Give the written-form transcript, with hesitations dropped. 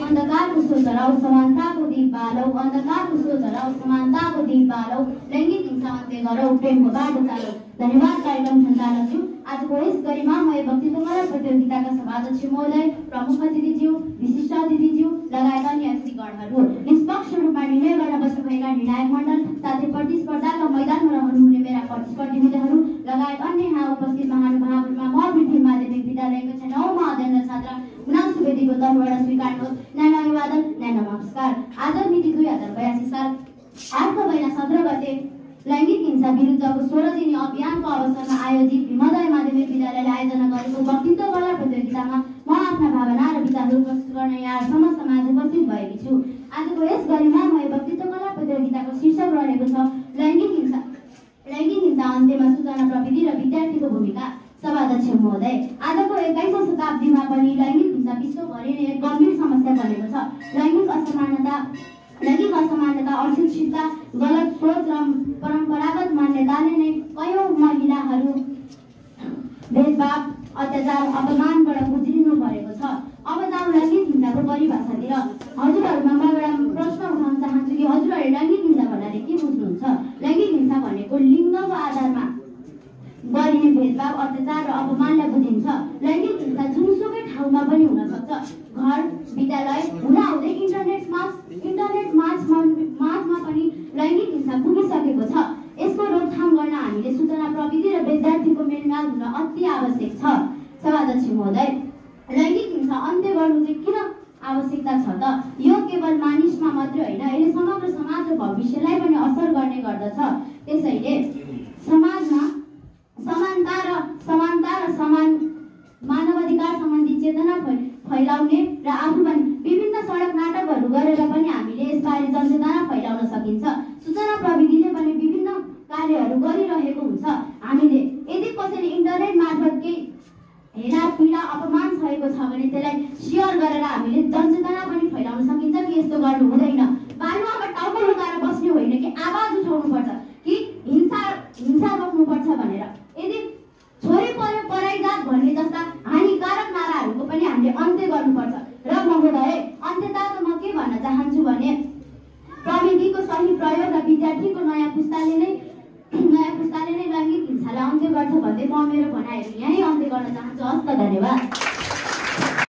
अंधकारको so जलाऊ समानताको दीप बालौ, अंधकारको so जलाऊ समानताको दीप बालौ, लैंगिक हिंसा अन्त्य गरौ, प्रेमको बाटो चालौ। धन्यवाद कार्यक्रम सञ्चालकज्यू। आजको यस गरिमामय वक्तित्व कला प्रतियोगिताका सभाध्यक्ष महोदय, प्रमुख अतिथिज्यू, विशिष्ट अतिथिज्यू लगायत अन्य अतिथिगणहरू, निष्पक्ष रूपमा निर्णय गर्न बस्नुभएका निर्णायक मण्डल, साथै प्रतिस्पर्धाका मैदानमा रहनुहुने मेरा प्रतिस्पर्धी मित्रहरू लगायत अन्य यहाँ उपस्थित महानुभावहरूमा म वृद्धि माध्यमिक विद्यालयको 9औं अध्ययनरत छात्र मुनाल सुवेदीको तर्फबाट स्वीकार्नुहोस् न्यानो अभिवादन, न्यानो नमस्कार। आज मिति 2082 साल 8 महिना 17 गते लैंगिक हिंसा विरुद्धको 16 दिने अभियानको अवसरमा आयोजित भीमोदय माध्यमिक विद्यालयले आयोजना गरेको वक्तित्व कला प्रतियोगितामा म आफ्ना भावना र विचारहरू प्रस्तुत गर्न यहाँ समस्तमा उपस्थित भएकी छु। आजको यस गरिमामय वक्तित्व कला प्रतियोगिताको शीर्षक रहेको छ लैंगिक हिंसा अन्त्यमा सूचना प्रविधि र विद्यार्थीको भूमिका। सभाध्यक्ष महोदय, आजको 21औं शताब्दीमा पनि लैंगिक हिंसा विश्वभरि नै एक गम्भीर समस्या बनेको छ। लैंगिक असमानता, अशिक्षितता, गलत सोच र परम्परागत मान्यताले नै कयौं महिलाहरू भेदभाव, अत्याचार, अपमानबाट गुज्रिनु परेको छ। अब जाउँ लैंगिक हिंसाको परिभाषातिर। हजुरहरूमा म एउटा प्रश्न उठाउन चाहन्छु कि हजुरहरूले लैंगिक हिंसा भन्नाले के बुझ्नुहुन्छ? लैंगिक हिंसा भनेको लिङ्गको आधारमा गरिने भेदभाव, अत्याचार र अपमानलाई बुझिन्छ। लैंगिक हिंसा जुनसुकै ठाउँमा पनि हुन सक्छ। घर, विद्यालय, हुँदाहुँदै इन्टरनेट मार्चमा पनि लैंगिक हिंसा पुगिसकेको छ। यसको रोकथाम गर्न हामीले सूचना प्रविधि र विद्यार्थीको मेलमिलाप हुन अति आवश्यक छ। सभाध्यक्ष महोदय, लैंगिक हिंसा अन्त्य गर्नु चाहिँ किन आवश्यकता छ त? यो केवल मानिसमा मात्रै होइन, यसले समग्र समाज र भविष्यलाई पनि असर गर्ने गर्दछ। त्यसैले समाजमा समानता र समान मानवाधिकार सम्बन्धी चेतना फैलाउने र आफू पनि विभिन्न सडक नाटकहरू गरेर पनि हामीले यसबारे जनचेतना फैलाउन सकिन्छ। सूचना प्रविधिले पनि विभिन्न कार्यहरू गरिरहेको हुन्छ। हामीले यदि कसैले इन्टरनेट मार्फत केही हेला पीडा, अपमान सहेको छ भने त्यसलाई सेयर गरेर हामीले जनचेतना पनि फैलाउन सकिन्छ कि यस्तो गर्नु हुँदैन। बालुवामा टाउको लुकाएर बस्ने होइन कि आवाज उठाउनुपर्छ कि हिंसा रोक्नुपर्छ भनेर। यदि छोरी पर्यो पराई जात भन्ने जस्ता हानिकारक नाराहरूको पनि हामीले अन्त्य गर्नुपर्छ। र महोदय, अन्त्यता त म के भन्न चाहन्छु भने प्रविधिको सही प्रयोग र विद्यार्थीको नयाँ पुस्ताले नै लैंगिक हिंसालाई अन्त्य गर्छ भन्दै म मेरो भनाइहरू यहीँ अन्त्य गर्न चाहन्छु। हस्त, धन्यवाद।